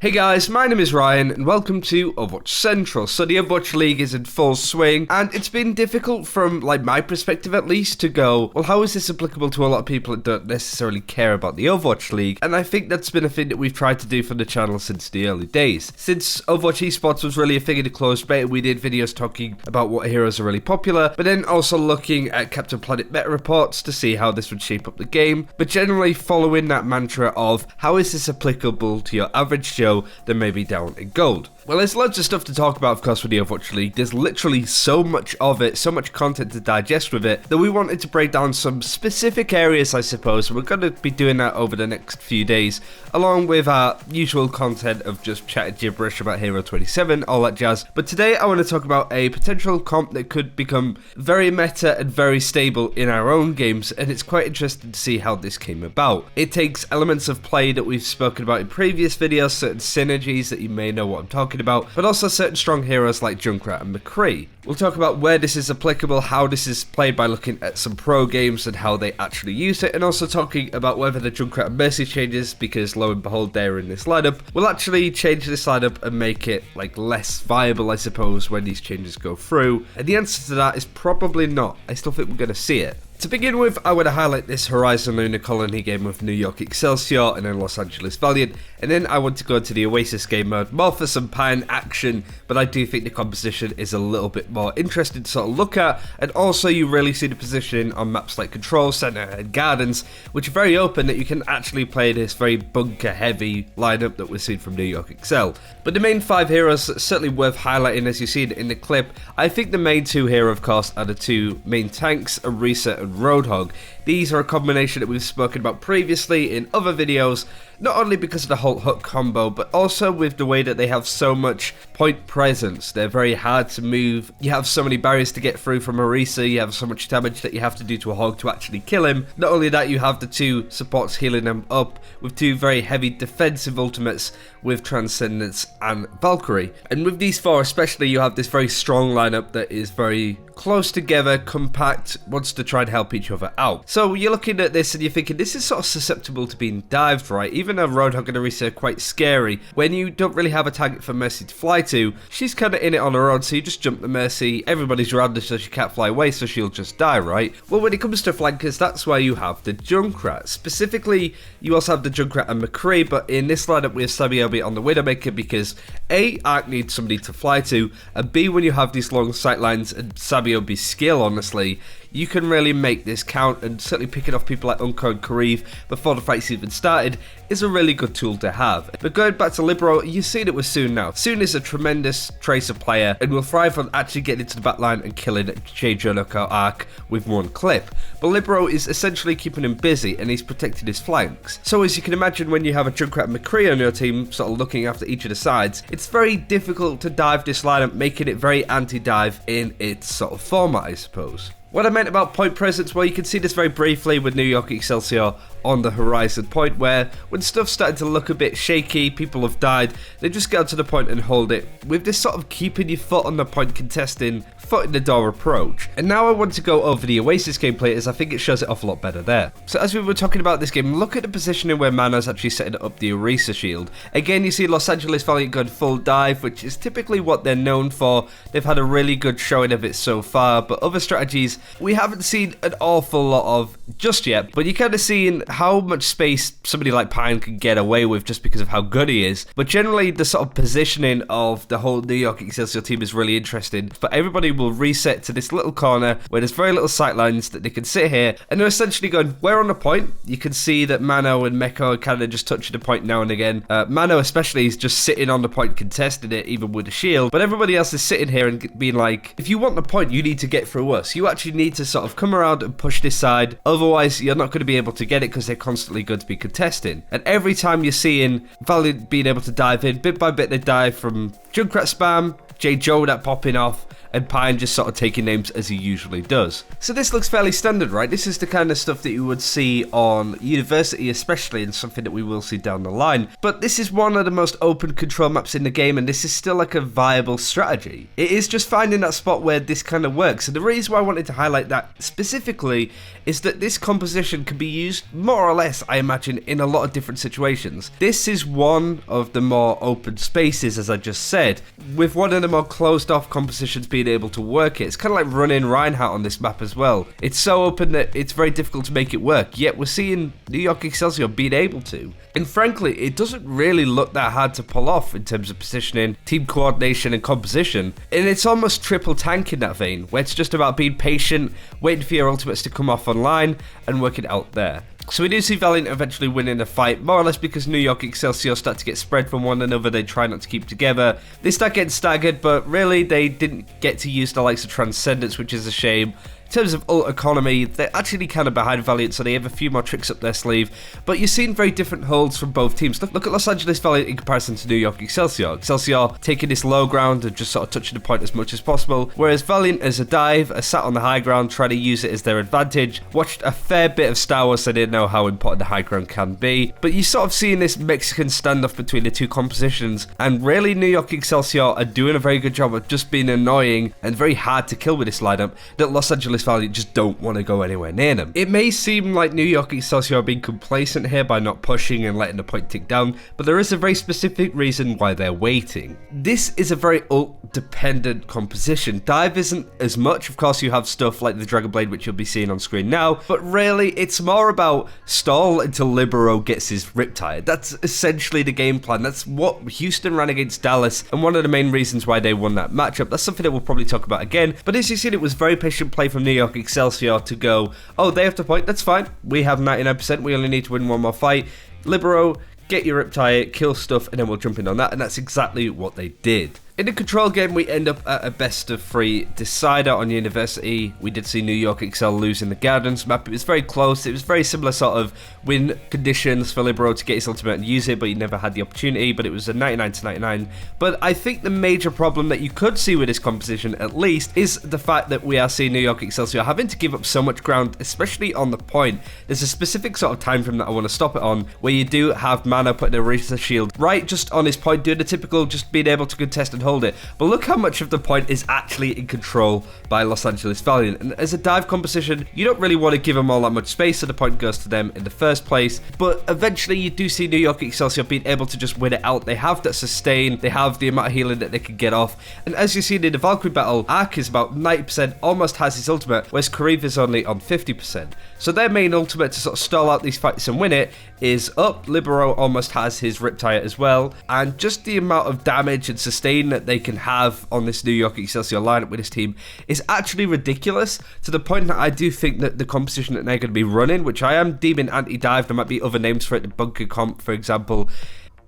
Hey guys, my name is Ryan and welcome to Overwatch Central. So the Overwatch League is in full swing and it's been difficult from my perspective at least to go, well, how is this applicable to a lot of people that don't necessarily care about the Overwatch League? And I think that's been a thing that we've tried to do for the channel since the early days. Since Overwatch Esports was really a thing in the closed beta, we did videos talking about what heroes are really popular, but then also looking at Captain Planet meta reports to see how this would shape up the game, but generally following that mantra of how is this applicable to your average Joe that may be down in gold. Well, there's loads of stuff to talk about, of course, with the Overwatch League. There's literally so much of it, so much content to digest with it, that we wanted to break down some specific areas, I suppose. We're going to be doing that over the next few days, along with our usual content of just chatting gibberish about Hero 27, all that jazz. But today, I want to talk about a potential comp that could become very meta and very stable in our own games, and it's quite interesting to see how this came about. It takes elements of play that we've spoken about in previous videos, certain synergies that you may know what I'm talking about, but also certain strong heroes like Junkrat and McCree. We'll talk about where this is applicable, how this is played by looking at some pro games and how they actually use it, and also talking about whether the Junkrat and Mercy changes, because lo and behold they're in this lineup, will actually change this lineup and make it less viable, I suppose, when these changes go through. And the answer to that is probably not. I still think we're going to see it. To begin with, I want to highlight this Horizon Lunar Colony game with New York Excelsior and then Los Angeles Valiant, and then I want to go into the Oasis game mode, more for some pan action, but I do think the composition is a little bit more interesting to sort of look at, and also you really see the positioning on maps like Control Center and Gardens, which are very open that you can actually play this very bunker heavy lineup that we've seen from New York Excel. But the main 5 heroes are certainly worth highlighting as you see it in the clip. I think the main 2 here, of course, are the 2 main tanks, Orisa and Roadhog. These are a combination that we've spoken about previously in other videos, not only because of the whole hook combo, but also with the way that they have so much point presence. They're very hard to move. You have so many barriers to get through from Orisa. You have so much damage that you have to do to a Hog to actually kill him. Not only that, you have the 2 supports healing them up with 2 very heavy defensive ultimates with Transcendence and Valkyrie. And with these 4 especially, you have this very strong lineup that is very close together, compact, wants to try and help each other out. So you're looking at this and you're thinking this is sort of susceptible to being dived, right? Even though Roadhog and Orisa are quite scary, when you don't really have a target for Mercy to fly to, she's kind of in it on her own, so you just jump the Mercy, everybody's around her so she can't fly away, so she'll just die, right? Well, when it comes to flankers, that's where you have the Junkrat. Specifically, you also have the Junkrat and McCree, but in this lineup we have Sabiobi on the Widowmaker because A, Ark needs somebody to fly to, and B, when you have these long sight lines and Sabiobi's skill, honestly, you can really make this count, and certainly picking off people like Unko and Kariv before the fight's even started is a really good tool to have. But going back to Libero, you've seen it with Soon now. Soon is a tremendous tracer player and will thrive on actually getting into the backline and killing J. Jonok or Ark with one clip. But Libero is essentially keeping him busy and he's protecting his flanks. So as you can imagine, when you have a Junkrat and McCree on your team sort of looking after each of the sides, it's very difficult to dive this lineup, making it very anti-dive in its sort of format, I suppose. What I meant about point presence, well, you can see this very briefly with New York Excelsior on the Horizon point, where when stuff's starting to look a bit shaky, people have died, they just get to the point and hold it, with this sort of keeping your foot on the point, contesting, foot in the door approach. And now I want to go over the Oasis gameplay, as I think it shows it off a lot better there. So as we were talking about this game, look at the positioning where Mana's actually setting up the Orisa shield. Again, you see Los Angeles Valiant going full dive, which is typically what they're known for. They've had a really good showing of it so far, but other strategies we haven't seen an awful lot of just yet. But you kind of seen how much space somebody like Pine can get away with just because of how good he is. But generally, the sort of positioning of the whole New York Excelsior team is really interesting. But everybody will reset to this little corner where there's very little sight lines that they can sit here, and they're essentially going, where on the point? You can see that Mano and Meko are kind of just touching the point now and again. Mano especially is just sitting on the point contesting it, even with a shield. But everybody else is sitting here and being like, if you want the point, you need to get through us. You actually need to sort of come around and push this side, otherwise you're not going to be able to get it because they're constantly going to be contesting. And every time you're seeing Valiant being able to dive in, bit by bit they dive from Junkrat spam, J. Jonok popping off, and Pine just sort of taking names as he usually does. So this looks fairly standard, right? This is the kind of stuff that you would see on University especially, and something that we will see down the line. But this is one of the most open control maps in the game, and this is still like a viable strategy. It is just finding that spot where this kind of works. And the reason why I wanted to highlight that specifically is that this composition can be used more or less, I imagine, in a lot of different situations. This is one of the more open spaces, as I just said, with one of the more closed off compositions being able to work it. It's kind of like running Reinhardt on this map as well. It's so open that it's very difficult to make it work, yet we're seeing New York Excelsior being able to. And frankly, it doesn't really look that hard to pull off in terms of positioning, team coordination, and composition. And it's almost triple tank in that vein, where it's just about being patient, waiting for your ultimates to come off online, and working out there. So we do see Valiant eventually winning the fight, more or less because New York Excelsior start to get spread from one another. They try not to keep together. They start getting staggered, but really they didn't get to use the likes of Transcendence, which is a shame. In terms of ult economy, they're actually kind of behind Valiant, so they have a few more tricks up their sleeve. But you're seeing very different holds from both teams. Look at Los Angeles Valiant in comparison to New York Excelsior. Excelsior taking this low ground and just sort of touching the point as much as possible, whereas Valiant as a dive are sat on the high ground trying to use it as their advantage. Watched a fair bit of Star Wars, so I didn't know how important the high ground can be. But you're sort of seeing this Mexican standoff between the two compositions, and really New York Excelsior are doing a very good job of just being annoying and very hard to kill with this lineup that Los Angeles Valiant just don't want to go anywhere near them. It may seem like New York Excelsior are being complacent here by not pushing and letting the point tick down, but there is a very specific reason why they're waiting. This is a very ult dependent composition. Dive isn't as much. Of course, you have stuff like the Dragon Blade, which you'll be seeing on screen now, but really it's more about stall until Libero gets his Riptide. That's essentially the game plan. That's what Houston ran against Dallas, and one of the main reasons why they won that matchup. That's something that we'll probably talk about again, but as you see, it was very patient play from New York Excelsior to go, oh, they have to point, that's fine, we have 99%, we only need to win one more fight. Libero, get your Riptide, kill stuff, and then we'll jump in on that, and that's exactly what they did. In the control game, we end up at a best of 3 decider on University. We did see New York Excel lose in the Gardens map. It was very close. It was very similar sort of win conditions for Libero to get his ultimate and use it, but he never had the opportunity, but it was a 99 to 99. But I think the major problem that you could see with this composition, at least, is the fact that we are seeing New York Excelsior having to give up so much ground, especially on the point. There's a specific sort of time frame that I want to stop it on, where you do have Mana putting a Razor Shield right just on his point, doing the typical just being able to contest and hold it. But look how much of the point is actually in control by Los Angeles Valiant. And as a dive composition, you don't really want to give them all that much space, so the point goes to them in the first place. But eventually you do see New York Excelsior being able to just win it out. They have that sustain, they have the amount of healing that they can get off. And as you see in the Valkyrie battle, Ark is about 90%, almost has his ultimate, whereas Kariv is only on 50%. So their main ultimate to sort of stall out these fights and win it is up. Libero almost has his Riptide as well. And just the amount of damage and sustain that they can have on this New York Excelsior lineup with this team is actually ridiculous, to the point that I do think that the composition that they're going to be running, which I am deeming anti-dive, there might be other names for it, the bunker comp for example,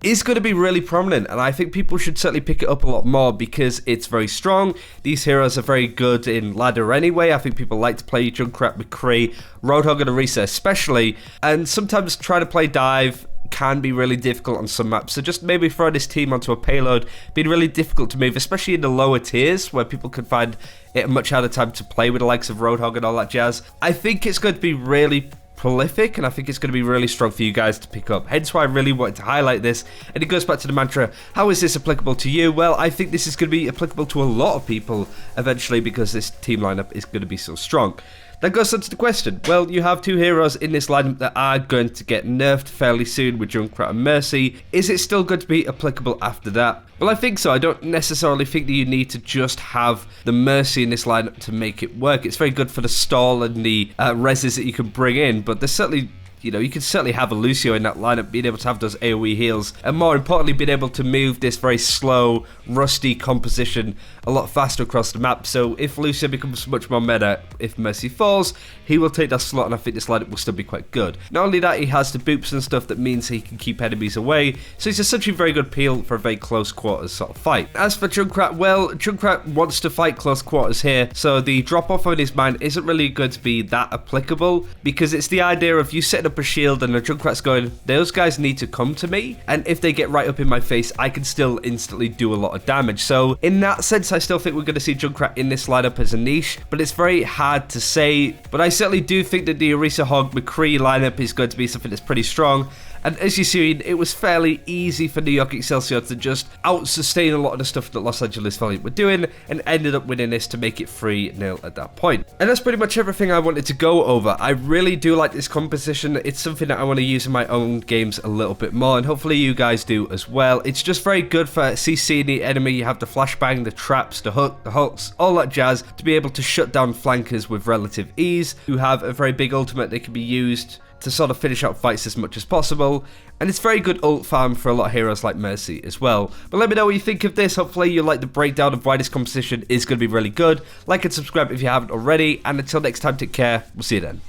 is going to be really prominent, and I think people should certainly pick it up a lot more because it's very strong. These heroes are very good in ladder anyway. I think people like to play Junkrat, McCree, Roadhog, and Orisa especially, and sometimes try to play dive can be really difficult on some maps, so just maybe throw this team onto a payload, being really difficult to move, especially in the lower tiers where people can find it a much harder time to play with the likes of Roadhog and all that jazz. I think it's going to be really prolific, and I think it's going to be really strong for you guys to pick up, hence why I really wanted to highlight this. And it goes back to the mantra, how is this applicable to you? Well, I think this is going to be applicable to a lot of people eventually because this team lineup is going to be so strong. That goes on to the question. Well, you have 2 heroes in this lineup that are going to get nerfed fairly soon with Junkrat and Mercy. Is it still going to be applicable after that? Well, I think so. I don't necessarily think that you need to just have the Mercy in this lineup to make it work. It's very good for the stall and the reses that you can bring in, but there's certainly, you know, you can certainly have a Lucio in that lineup, being able to have those AoE heals, and more importantly, being able to move this very slow, rusty composition a lot faster across the map. So if Lucio becomes much more meta, if Mercy falls, he will take that slot, and I think this lineup will still be quite good. Not only that, he has the boops and stuff that means he can keep enemies away, so he's essentially a very good peel for a very close quarters sort of fight. As for Junkrat, well, Junkrat wants to fight close quarters here, so the drop off on his mind isn't really going to be that applicable, because it's the idea of you setting setting up a shield and a Junkrat's going, those guys need to come to me, and if they get right up in my face, I can still instantly do a lot of damage. So in that sense, I still think we're going to see Junkrat in this lineup as a niche, but it's very hard to say. But I certainly do think that the Orisa Hog McCree lineup is going to be something that's pretty strong. And as you've seen, it was fairly easy for New York Excelsior to just out-sustain a lot of the stuff that Los Angeles Valiant were doing, and ended up winning this to make it 3-0 at that point. And that's pretty much everything I wanted to go over. I really do like this composition. It's something that I want to use in my own games a little bit more, and hopefully you guys do as well. It's just very good for CCing the enemy. You have the flashbang, the traps, the hook, the hooks, all that jazz, to be able to shut down flankers with relative ease, who have a very big ultimate that can be used to sort of finish out fights as much as possible. And it's very good ult farm for a lot of heroes like Mercy as well. But let me know what you think of this. Hopefully you like the breakdown of why this composition is going to be really good. Like and subscribe if you haven't already. And until next time, take care. We'll see you then.